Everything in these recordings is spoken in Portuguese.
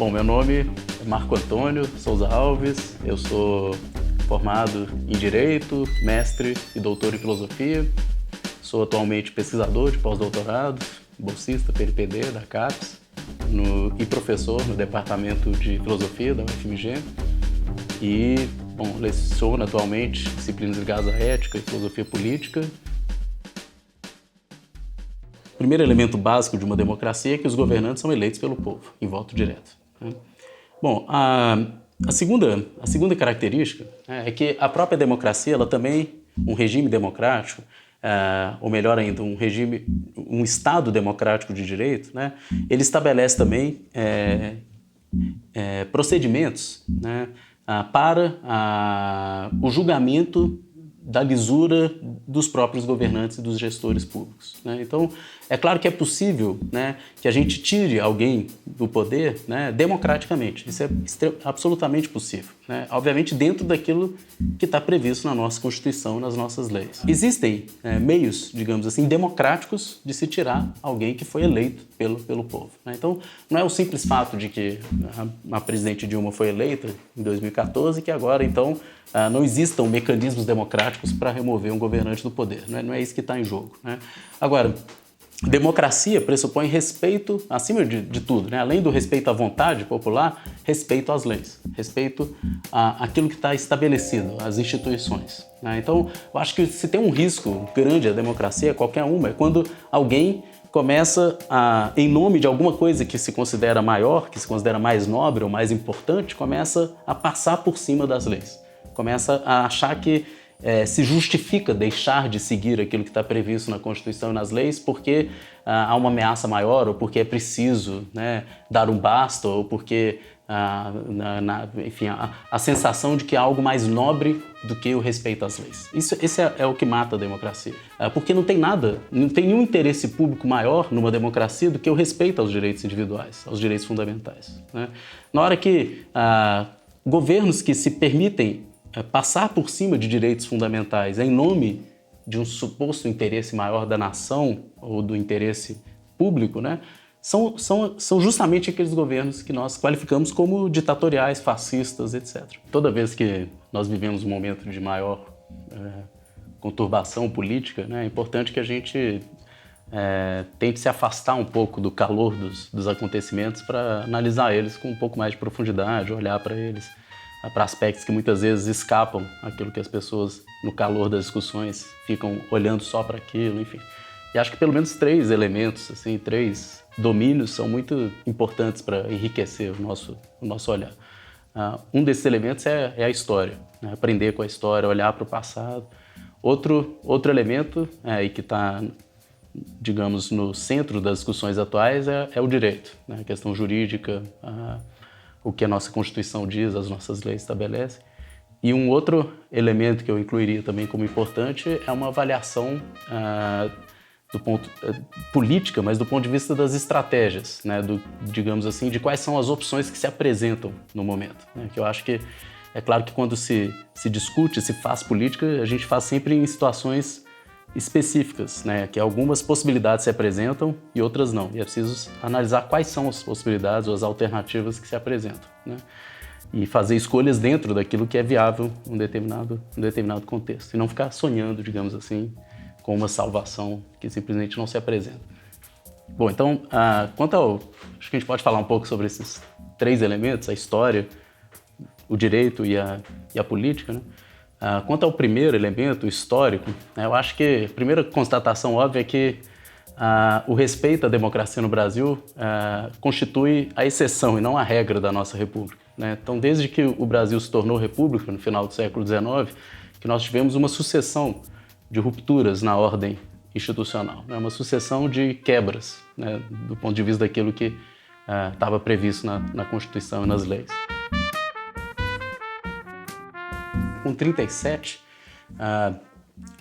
Bom, meu nome é Marco Antônio Souza Alves, eu sou formado em Direito, mestre e doutor em Filosofia, sou atualmente pesquisador de pós-doutorado, bolsista PNPD da CAPES e professor no Departamento de Filosofia da UFMG e, leciono atualmente disciplinas ligadas à ética e filosofia política. O primeiro elemento básico de uma democracia é que os governantes são eleitos pelo povo, em voto direto. Bom, a segunda característica é que a própria democracia, ela também, um regime democrático, ou melhor ainda, um Estado democrático de direito, ele estabelece também procedimentos para o julgamento da lisura dos próprios governantes e dos gestores públicos. Então, é claro que é possível que a gente tire alguém do poder democraticamente. Isso é absolutamente possível. Obviamente, dentro daquilo que está previsto na nossa Constituição, nas nossas leis. Existem meios, digamos assim, democráticos de se tirar alguém que foi eleito pelo povo. Então, não é o simples fato de que a presidente Dilma foi eleita em 2014 que agora, então, não existam mecanismos democráticos para remover um governante do poder. Não é isso que está em jogo. Agora, democracia pressupõe respeito, acima de tudo, além do respeito à vontade popular, respeito às leis, respeito àquilo que está estabelecido, às instituições. Então, eu acho que se tem um risco grande à democracia, qualquer uma, é quando alguém começa em nome de alguma coisa que se considera maior, que se considera mais nobre ou mais importante, começa a passar por cima das leis. Começa a achar que se justifica deixar de seguir aquilo que está previsto na Constituição e nas leis porque há uma ameaça maior, ou porque é preciso dar um basta, ou porque enfim, a sensação de que há algo mais nobre do que o respeito às leis. Esse é o que mata a democracia. Porque não tem nenhum interesse público maior numa democracia do que o respeito aos direitos individuais, aos direitos fundamentais. Na hora que governos que se permitem passar por cima de direitos fundamentais em nome de um suposto interesse maior da nação ou do interesse público, são justamente aqueles governos que nós qualificamos como ditatoriais, fascistas, etc. Toda vez que nós vivemos um momento de maior conturbação política, é importante que a gente tente se afastar um pouco do calor dos acontecimentos para analisar eles com um pouco mais de profundidade, olhar para eles, para aspectos que muitas vezes escapam aquilo que as pessoas, no calor das discussões, ficam olhando só para aquilo, enfim. E acho que pelo menos 3 elementos, assim, 3 domínios são muito importantes para enriquecer o nosso olhar. Um desses elementos é a história, aprender com a história, olhar para o passado. Outro elemento, e que está, digamos, no centro das discussões atuais, é o direito, a questão jurídica, o que a nossa Constituição diz, as nossas leis estabelecem. E um outro elemento que eu incluiria também como importante é uma avaliação política, mas do ponto de vista das estratégias, digamos assim, de quais são as opções que se apresentam no momento. Que eu acho que, é claro que quando se discute, se faz política, a gente faz sempre em situações específicas, que algumas possibilidades se apresentam e outras não. E é preciso analisar quais são as possibilidades ou as alternativas que se apresentam, e fazer escolhas dentro daquilo que é viável em um determinado contexto. E não ficar sonhando, digamos assim, com uma salvação que simplesmente não se apresenta. Bom, então, acho que a gente pode falar um pouco sobre esses 3 elementos, a história, o direito e a política, Quanto ao primeiro elemento, o histórico, eu acho que a primeira constatação óbvia é que o respeito à democracia no Brasil constitui a exceção e não a regra da nossa república. Então, desde que o Brasil se tornou república, no final do século XIX, que nós tivemos uma sucessão de rupturas na ordem institucional, uma sucessão de quebras, do ponto de vista daquilo que estava previsto na Constituição e nas leis. Com 37,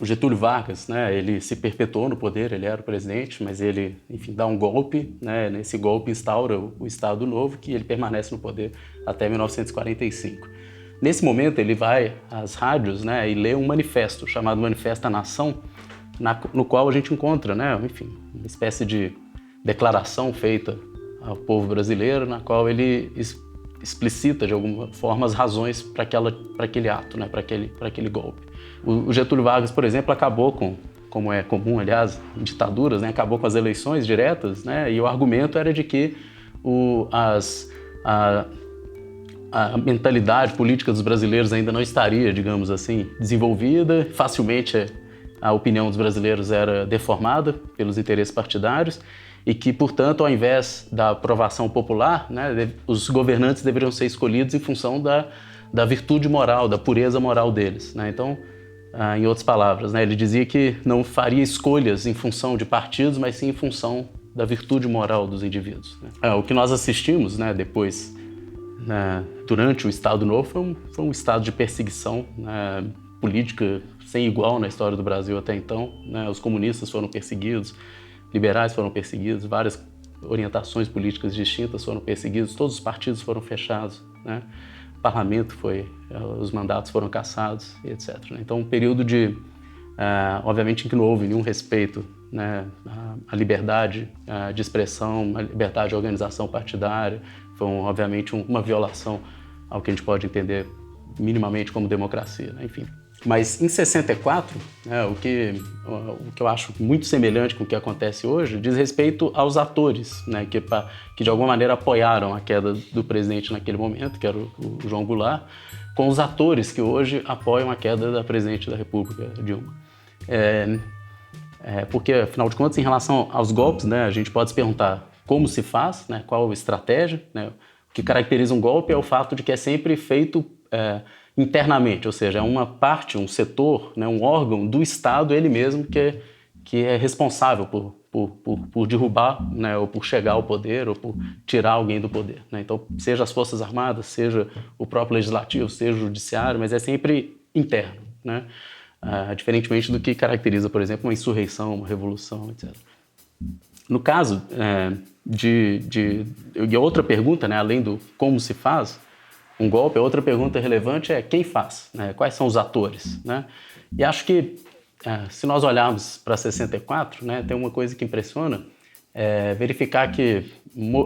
o Getúlio Vargas, ele se perpetuou no poder, ele era o presidente, mas ele, enfim, dá um golpe, nesse golpe instaura o Estado Novo, que ele permanece no poder até 1945. Nesse momento, ele vai às rádios, e lê um manifesto, chamado Manifesto da Nação, no qual a gente encontra, enfim, uma espécie de declaração feita ao povo brasileiro, na qual ele explicita de alguma forma as razões para aquele ato, né, para aquele golpe. O Getúlio Vargas, por exemplo, acabou como é comum, aliás, em ditaduras, né, acabou com as eleições diretas, né, e o argumento era de que a mentalidade política dos brasileiros ainda não estaria, digamos assim, desenvolvida. Facilmente a opinião dos brasileiros era deformada pelos interesses partidários e que, portanto, ao invés da aprovação popular, né, os governantes deveriam ser escolhidos em função da virtude moral, da pureza moral deles, né? Então, em outras palavras, né, ele dizia que não faria escolhas em função de partidos, mas sim em função da virtude moral dos indivíduos, né? O que nós assistimos, né, depois, durante o Estado Novo, foi um estado de perseguição, né, política sem igual na história do Brasil até então, né? Os comunistas foram perseguidos, liberais foram perseguidos, várias orientações políticas distintas foram perseguidas, todos os partidos foram fechados, né? O parlamento os mandatos foram cassados, etc, né? Então, um período obviamente, em que não houve nenhum respeito, né, à liberdade de expressão, à liberdade de organização partidária. Foi, obviamente, uma violação ao que a gente pode entender minimamente como democracia, né? Enfim. Mas em 64, né, o que eu acho muito semelhante com o que acontece hoje diz respeito aos atores, né, que de alguma maneira apoiaram a queda do presidente naquele momento, que era o João Goulart, com os atores que hoje apoiam a queda da presidente da República, Dilma. Porque, afinal de contas, em relação aos golpes, né, a gente pode se perguntar como se faz, né, qual a estratégia, né? O que caracteriza um golpe é o fato de que é sempre feito internamente, ou seja, é uma parte, um setor, né, um órgão do Estado, ele mesmo, que é responsável por derrubar, né, ou por chegar ao poder, ou por tirar alguém do poder, né? Então, seja as Forças Armadas, seja o próprio Legislativo, seja o Judiciário, mas é sempre interno, né? Diferentemente do que caracteriza, por exemplo, uma insurreição, uma revolução, etc. No caso e outra pergunta, né, além do como se faz um golpe, a outra pergunta relevante é quem faz, né? Quais são os atores, né? E acho que se nós olharmos para 64, né, tem uma coisa que impressiona, verificar que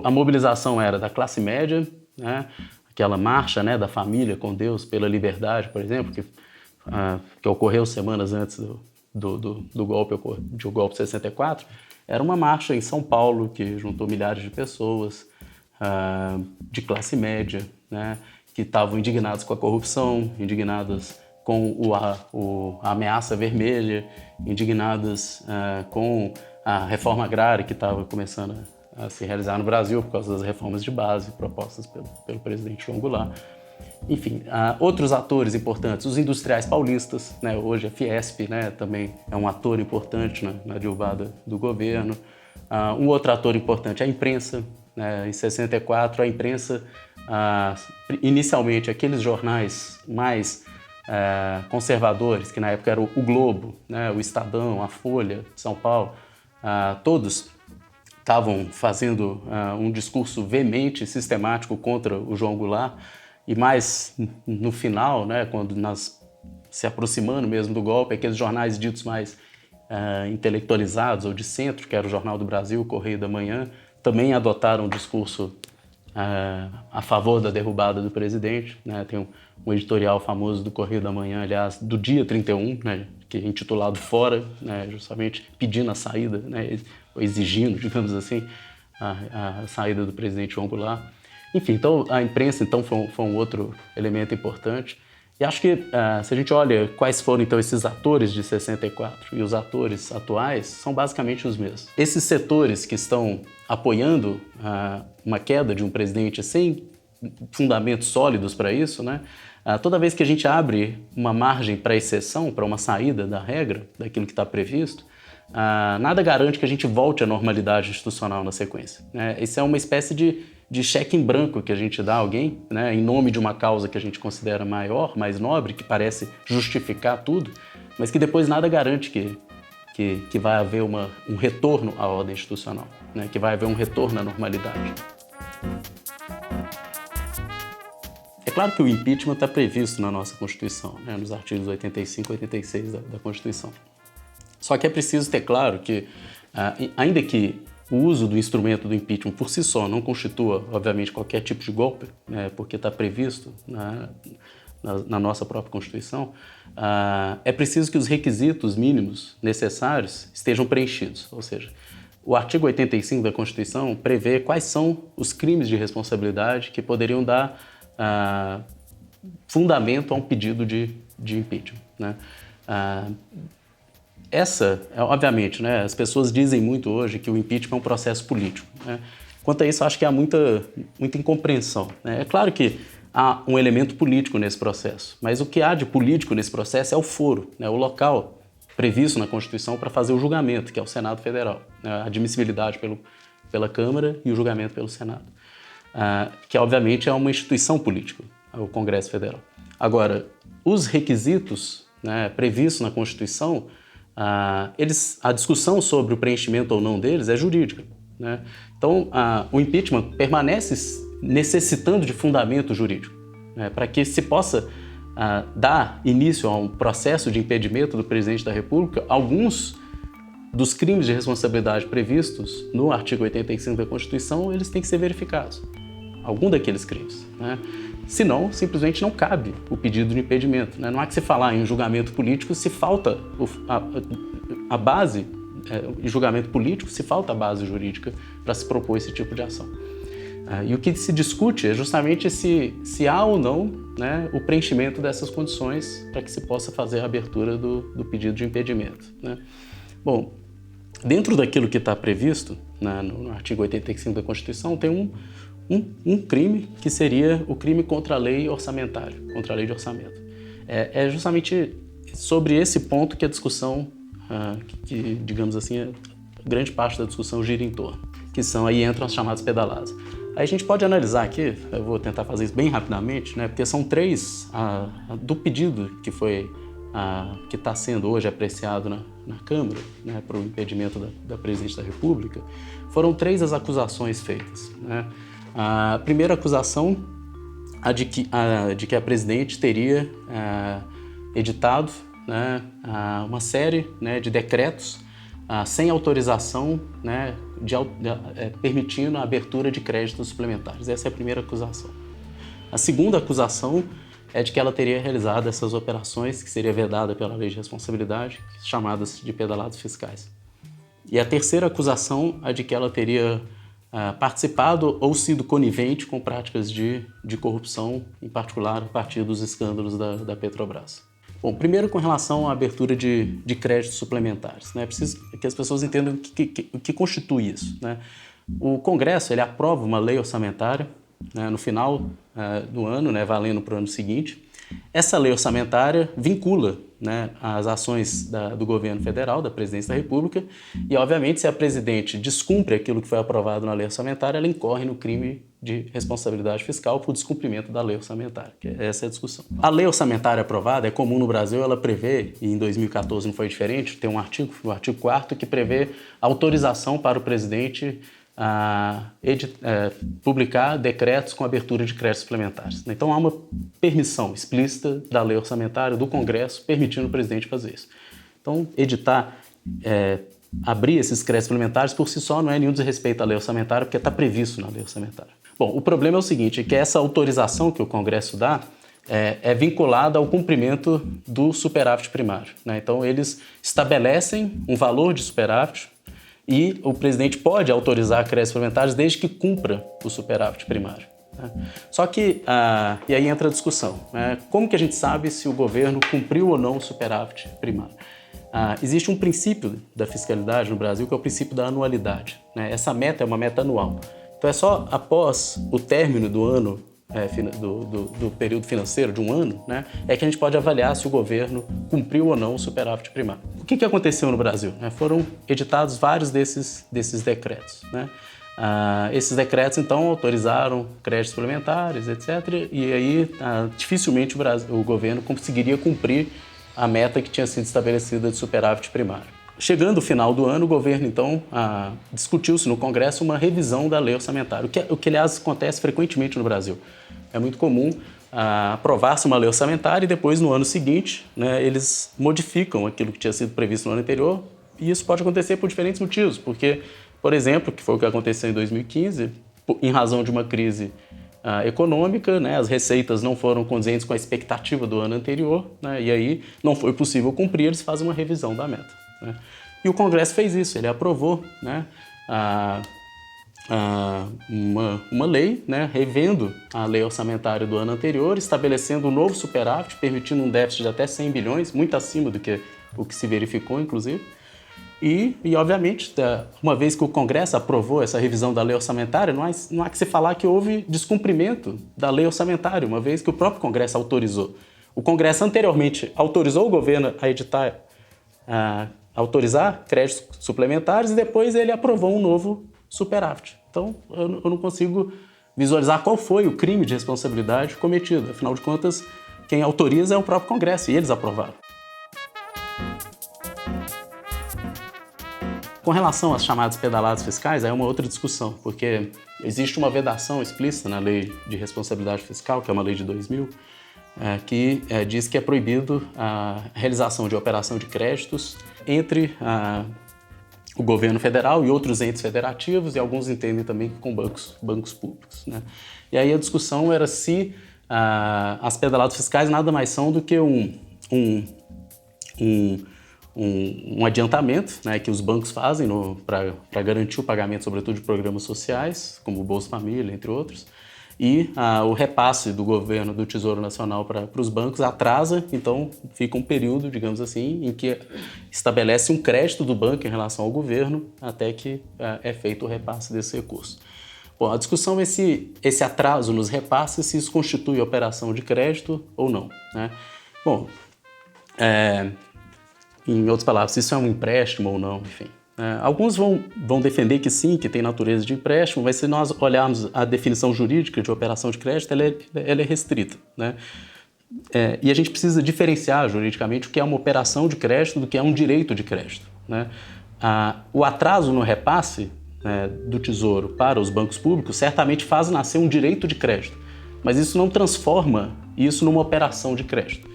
a mobilização era da classe média, né, aquela marcha, né, da família com Deus pela liberdade, por exemplo, que ocorreu semanas antes do golpe de 64, era uma marcha em São Paulo que juntou milhares de pessoas de classe média, né, que estavam indignados com a corrupção, indignadas com a ameaça vermelha, indignadas com a reforma agrária que estava começando a se realizar no Brasil por causa das reformas de base propostas pelo presidente João Goulart. Enfim, outros atores importantes, os industriais paulistas, né? Hoje a Fiesp, né, também é um ator importante na derrubada do governo. Um outro ator importante é a imprensa, né? Em 64, a imprensa, inicialmente aqueles jornais mais conservadores, que na época era o Globo, né, o Estadão, a Folha de São Paulo, todos estavam fazendo um discurso veemente, sistemático contra o João Goulart. E mais no final, né, quando nós se aproximando mesmo do golpe, aqueles jornais ditos mais intelectualizados ou de centro, que era o Jornal do Brasil, o Correio da Manhã, também adotaram um discurso a favor da derrubada do presidente, né? Tem um editorial famoso do Correio da Manhã, aliás, do dia 31, né, que é intitulado Fora, né, justamente pedindo a saída, né, ou exigindo, digamos assim, a saída do presidente João Goulart. Enfim, então a imprensa então, foi um outro elemento importante. E acho que se a gente olha quais foram então esses atores de 64 e os atores atuais, são basicamente os mesmos. Esses setores que estão apoiando uma queda de um presidente sem fundamentos sólidos para isso, né? Toda vez que a gente abre uma margem para exceção, para uma saída da regra, daquilo que está previsto, nada garante que a gente volte à normalidade institucional na sequência, né? Isso é uma espécie de cheque em branco que a gente dá a alguém, né, em nome de uma causa que a gente considera maior, mais nobre, que parece justificar tudo, mas que depois nada garante que vai haver um retorno à ordem institucional, né, que vai haver um retorno à normalidade. É claro que o impeachment está previsto na nossa Constituição, né, nos artigos 85 e 86 da Constituição. Só que é preciso ter claro que, ainda que o uso do instrumento do impeachment por si só não constitua, obviamente, qualquer tipo de golpe, né, porque está previsto na nossa própria Constituição, é preciso que os requisitos mínimos necessários estejam preenchidos. Ou seja, o artigo 85 da Constituição prevê quais são os crimes de responsabilidade que poderiam dar fundamento a um pedido de impeachment, né? Obviamente, né, as pessoas dizem muito hoje que o impeachment é um processo político, né? Quanto a isso, acho que há muita incompreensão, né? É claro que há um elemento político nesse processo, mas o que há de político nesse processo é o foro, né, o local previsto na Constituição para fazer o julgamento, que é o Senado Federal, né, a admissibilidade pela Câmara e o julgamento pelo Senado, que obviamente é uma instituição política, o Congresso Federal. Agora, os requisitos, né, previstos na Constituição, a discussão sobre o preenchimento ou não deles é jurídica, né? Então, o impeachment permanece necessitando de fundamento jurídico, né, para que se possa dar início a um processo de impedimento do presidente da República. Alguns dos crimes de responsabilidade previstos no artigo 85 da Constituição, eles têm que ser verificados. Algum daqueles crimes, né? Senão, simplesmente não cabe o pedido de impedimento, né? Não há que se falar em julgamento político se falta a base, em julgamento político, se falta a base jurídica para se propor esse tipo de ação. E o que se discute é justamente se há ou não, né, o preenchimento dessas condições para que se possa fazer a abertura do pedido de impedimento, né? Bom, dentro daquilo que está previsto no artigo 85 da Constituição, tem um crime que seria o crime contra a lei orçamentária, contra a lei de orçamento. É justamente sobre esse ponto que a discussão, que digamos assim, grande parte da discussão gira em torno, aí entram as chamadas pedaladas. Aí a gente pode analisar aqui, eu vou tentar fazer isso bem rapidamente, né, porque são três, do pedido que está sendo hoje apreciado na Câmara, né, para o impedimento da Presidente da República, foram três as acusações feitas, né? A primeira acusação, de que a Presidente teria editado, né, uma série, né, de decretos sem autorização, né, permitindo a abertura de créditos suplementares. Essa é a primeira acusação. A segunda acusação é de que ela teria realizado essas operações, que seria vedada pela Lei de Responsabilidade, chamadas de pedalados fiscais. E a terceira acusação é de que ela teria participado ou sido conivente com práticas de corrupção, em particular a partir dos escândalos da Petrobras. Bom, primeiro com relação à abertura de créditos suplementares, né? Preciso que as pessoas entendam o que constitui isso, né? O Congresso ele aprova uma lei orçamentária, né, no final do ano, né, valendo para o ano seguinte. Essa lei orçamentária vincula, né, as ações do governo federal, da Presidência da República, e, obviamente, se a Presidente descumpre aquilo que foi aprovado na lei orçamentária, ela incorre no crime de responsabilidade fiscal por descumprimento da lei orçamentária. Essa é a discussão. A lei orçamentária aprovada é comum no Brasil, ela prevê, e em 2014 não foi diferente, tem um artigo, o artigo 4º, que prevê autorização para o presidente publicar decretos com abertura de créditos suplementares. Então há uma permissão explícita da lei orçamentária do Congresso permitindo o presidente fazer isso. Então abrir esses créditos suplementares por si só não é nenhum desrespeito à lei orçamentária, porque está previsto na lei orçamentária. Bom, o problema é o seguinte, é que essa autorização que o Congresso dá é vinculada ao cumprimento do superávit primário, né? Então eles estabelecem um valor de superávit e o presidente pode autorizar créditos suplementares desde que cumpra o superávit primário, né? Só que, e aí entra a discussão, né? Como que a gente sabe se o governo cumpriu ou não o superávit primário? Existe um princípio da fiscalidade no Brasil que é o princípio da anualidade, né? Essa meta é uma meta anual. Então é só após o término do ano, do período financeiro de um ano, né, é que a gente pode avaliar se o governo cumpriu ou não o superávit primário. O que aconteceu no Brasil? Foram editados vários desses decretos, né? Esses decretos, então, autorizaram créditos suplementares, etc. E aí, dificilmente o governo conseguiria cumprir a meta que tinha sido estabelecida de superávit primário. Chegando o final do ano, o governo, então, discutiu-se no Congresso uma revisão da lei orçamentária, o que, aliás, acontece frequentemente no Brasil. É muito comum aprovar-se uma lei orçamentária e depois, no ano seguinte, né, eles modificam aquilo que tinha sido previsto no ano anterior, e isso pode acontecer por diferentes motivos, porque por exemplo, que foi o que aconteceu em 2015, em razão de uma crise econômica, né, as receitas não foram condizentes com a expectativa do ano anterior, né, e aí não foi possível cumprir, eles fazem uma revisão da meta, né. E o Congresso fez isso, ele aprovou, né, uma lei, né, revendo a lei orçamentária do ano anterior, estabelecendo um novo superávit, permitindo um déficit de até 100 bilhões, muito acima do que o que se verificou, inclusive. E, obviamente, uma vez que o Congresso aprovou essa revisão da lei orçamentária, não há que se falar que houve descumprimento da lei orçamentária, uma vez que o próprio Congresso autorizou. O Congresso anteriormente autorizou o governo a autorizar créditos suplementares e depois ele aprovou um novo superávit. Então, eu não consigo visualizar qual foi o crime de responsabilidade cometido. Afinal de contas, quem autoriza é o próprio Congresso e eles aprovaram. Com relação às chamadas pedaladas fiscais, aí é uma outra discussão, porque existe uma vedação explícita na Lei de Responsabilidade Fiscal, que é uma lei de 2000, que diz que é proibido a realização de operação de créditos entre o governo federal e outros entes federativos, e alguns entendem também que com bancos públicos, né? E aí a discussão era se as pedaladas fiscais nada mais são do que um adiantamento, né, que os bancos fazem para garantir o pagamento, sobretudo, de programas sociais, como o Bolsa Família, entre outros, e o repasse do governo, do Tesouro Nacional para os bancos atrasa, então fica um período, digamos assim, em que estabelece um crédito do banco em relação ao governo até que é feito o repasse desse recurso. Bom, a discussão é se esse atraso nos repasses, se isso constitui operação de crédito ou não, né? Bom, em outras palavras, se isso é um empréstimo ou não, enfim. Alguns vão defender que sim, que tem natureza de empréstimo, mas se nós olharmos a definição jurídica de operação de crédito, ela é restrita, né? E a gente precisa diferenciar juridicamente o que é uma operação de crédito do que é um direito de crédito, né? O atraso no repasse, né, do Tesouro para os bancos públicos certamente faz nascer um direito de crédito, mas isso não transforma isso numa operação de crédito.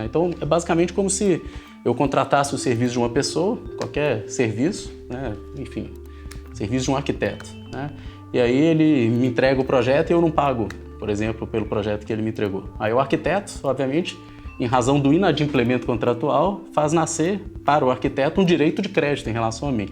Então, é basicamente como se eu contratasse o serviço de uma pessoa, qualquer serviço, né? Enfim, serviço de um arquiteto, né? E aí ele me entrega o projeto e eu não pago, por exemplo, pelo projeto que ele me entregou. Aí o arquiteto, obviamente, em razão do inadimplemento contratual, faz nascer para o arquiteto um direito de crédito em relação a mim.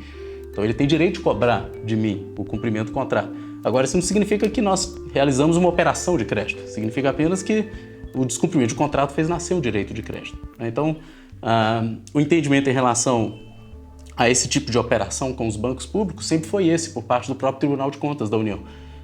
Então ele tem direito de cobrar de mim o cumprimento do contrato. Agora, isso não significa que nós realizamos uma operação de crédito, significa apenas que o descumprimento de contrato fez nascer um direito de crédito. Então, o entendimento em relação a esse tipo de operação com os bancos públicos sempre foi esse, por parte do próprio Tribunal de Contas da União,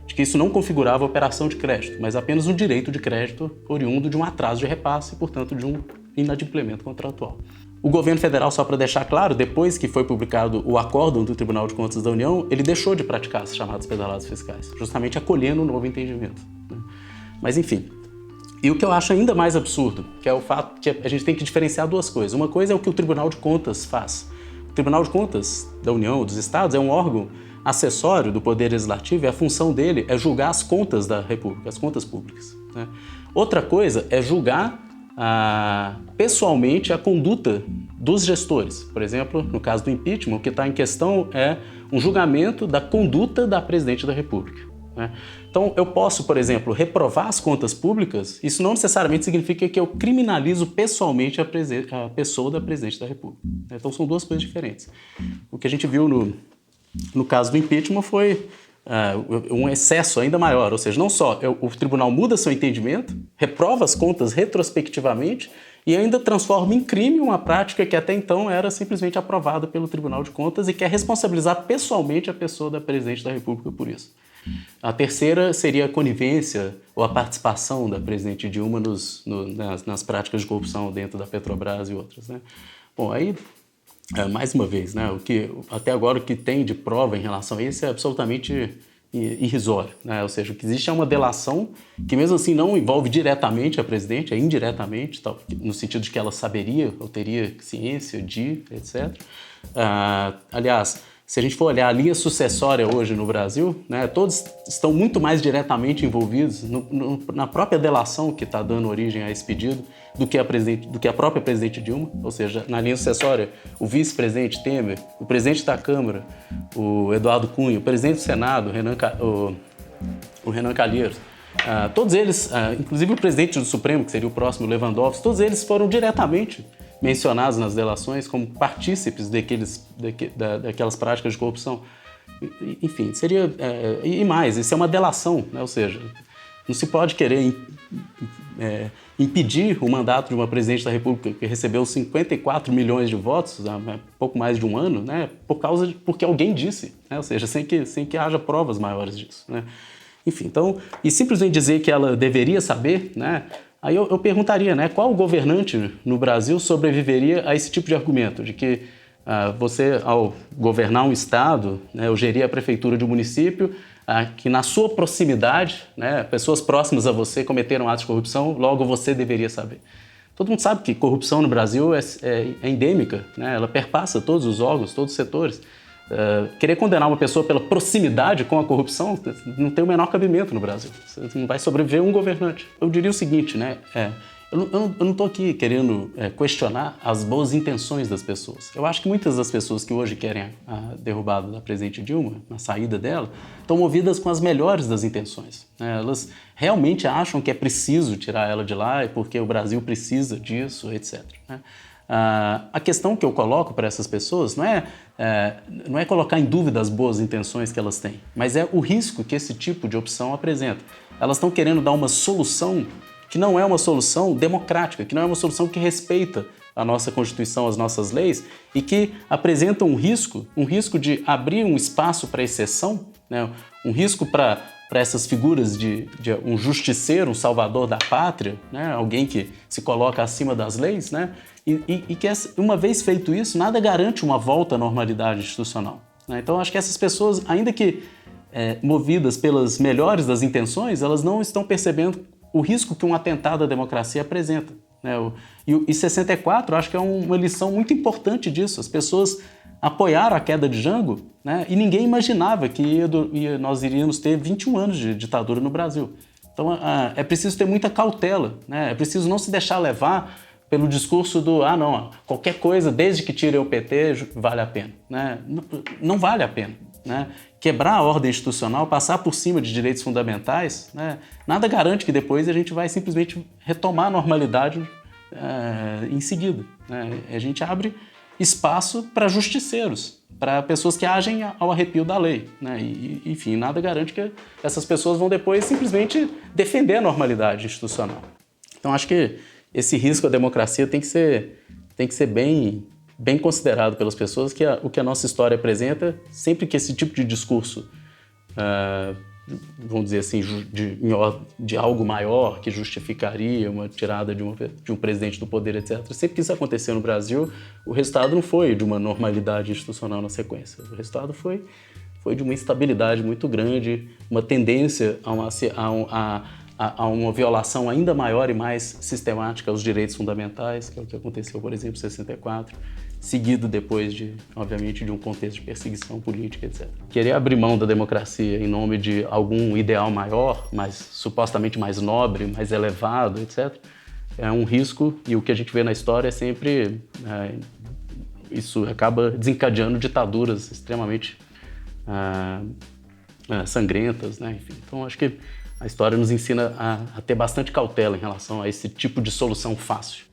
de que isso não configurava operação de crédito, mas apenas um direito de crédito oriundo de um atraso de repasse e, portanto, de um inadimplemento contratual. O governo federal, só para deixar claro, depois que foi publicado o acórdão do Tribunal de Contas da União, ele deixou de praticar as chamadas pedaladas fiscais, justamente acolhendo o novo entendimento, né? Mas, enfim. E o que eu acho ainda mais absurdo, que é o fato que a gente tem que diferenciar duas coisas. Uma coisa é o que o Tribunal de Contas faz. O Tribunal de Contas da União, dos Estados, é um órgão acessório do Poder Legislativo e a função dele é julgar as contas da República, as contas públicas, né? Outra coisa é julgar pessoalmente a conduta dos gestores. Por exemplo, no caso do impeachment, o que está em questão é um julgamento da conduta da Presidente da República, né? Então, eu posso, por exemplo, reprovar as contas públicas, isso não necessariamente significa que eu criminalizo pessoalmente a pessoa da Presidente da República. Então, são duas coisas diferentes. O que a gente viu no caso do impeachment foi um excesso ainda maior, ou seja, não só o tribunal muda seu entendimento, reprova as contas retrospectivamente e ainda transforma em crime uma prática que até então era simplesmente aprovada pelo Tribunal de Contas e quer responsabilizar pessoalmente a pessoa da Presidente da República por isso. A terceira seria a conivência ou a participação da presidente Dilma nas práticas de corrupção dentro da Petrobras e outras, né? Bom, aí, mais uma vez, né, até agora o que tem de prova em relação a isso é absolutamente irrisório, né? Ou seja, o que existe é uma delação que mesmo assim não envolve diretamente a presidente, é indiretamente, no sentido de que ela saberia ou teria ciência de, etc. Aliás, se a gente for olhar a linha sucessória hoje no Brasil, né, todos estão muito mais diretamente envolvidos na própria delação que está dando origem a esse pedido do que a própria presidente Dilma. Ou seja, na linha sucessória, o vice-presidente Temer, o presidente da Câmara, o Eduardo Cunha, o presidente do Senado, o Renan Calheiros, todos eles, inclusive o presidente do Supremo, que seria o próximo Lewandowski, todos eles foram diretamente mencionados nas delações como partícipes daquelas práticas de corrupção. Enfim, seria... e mais, isso é uma delação, né? Ou seja, não se pode querer impedir o mandato de uma presidente da República que recebeu 54 milhões de votos há pouco mais de um ano, né? Porque alguém disse, né? Ou seja, sem que haja provas maiores disso, né? Enfim, então, e simplesmente dizer que ela deveria saber, né? Aí eu perguntaria, né, qual governante no Brasil sobreviveria a esse tipo de argumento, de que você, ao governar um estado, né, ou gerir a prefeitura de um município, que na sua proximidade, né, pessoas próximas a você cometeram atos de corrupção, logo você deveria saber. Todo mundo sabe que corrupção no Brasil é endêmica, né, ela perpassa todos os órgãos, todos os setores. Querer condenar uma pessoa pela proximidade com a corrupção não tem o menor cabimento no Brasil. Você não vai sobreviver um governante. Eu diria o seguinte, né? Eu não estou aqui querendo questionar as boas intenções das pessoas. Eu acho que muitas das pessoas que hoje querem a derrubada da presidente Dilma, a saída dela, estão movidas com as melhores das intenções, né? Elas realmente acham que é preciso tirar ela de lá porque o Brasil precisa disso, etc., né? A questão que eu coloco para essas pessoas não é colocar em dúvida as boas intenções que elas têm, mas é o risco que esse tipo de opção apresenta. Elas estão querendo dar uma solução que não é uma solução democrática, que não é uma solução que respeita a nossa Constituição, as nossas leis, e que apresenta um risco de abrir um espaço para exceção, né? Um risco para essas figuras de um justiceiro, um salvador da pátria, né? Alguém que se coloca acima das leis, né? E que, uma vez feito isso, nada garante uma volta à normalidade institucional, né? Então, acho que essas pessoas, ainda que movidas pelas melhores das intenções, elas não estão percebendo o risco que um atentado à democracia apresenta, né? E 64, acho que é uma lição muito importante disso. As pessoas apoiaram a queda de Jango, né? E ninguém imaginava que nós iríamos ter 21 anos de ditadura no Brasil. Então, é preciso ter muita cautela, né? É preciso não se deixar levar pelo discurso do não, qualquer coisa, desde que tirem o PT, vale a pena, né? Não vale a pena, né? Quebrar a ordem institucional, passar por cima de direitos fundamentais, né? Nada garante que depois a gente vai simplesmente retomar a normalidade em seguida, né? A gente abre espaço para justiceiros, para pessoas que agem ao arrepio da lei, né? Enfim, nada garante que essas pessoas vão depois simplesmente defender a normalidade institucional. Então, acho que esse risco à democracia tem que ser bem considerado pelas pessoas, que o que a nossa história apresenta, sempre que esse tipo de discurso, vamos dizer assim, de algo maior que justificaria uma tirada de um presidente do poder, etc. Sempre que isso aconteceu no Brasil, o resultado não foi de uma normalidade institucional na sequência. O resultado foi de uma instabilidade muito grande, uma tendência a uma violação ainda maior e mais sistemática aos direitos fundamentais, que é o que aconteceu, por exemplo, em 64, seguido depois, obviamente, de um contexto de perseguição política, etc. Querer abrir mão da democracia em nome de algum ideal maior, supostamente mais nobre, mais elevado, etc., é um risco, e o que a gente vê na história é sempre... isso acaba desencadeando ditaduras extremamente sangrentas, né? Enfim, então, acho que a história nos ensina a ter bastante cautela em relação a esse tipo de solução fácil.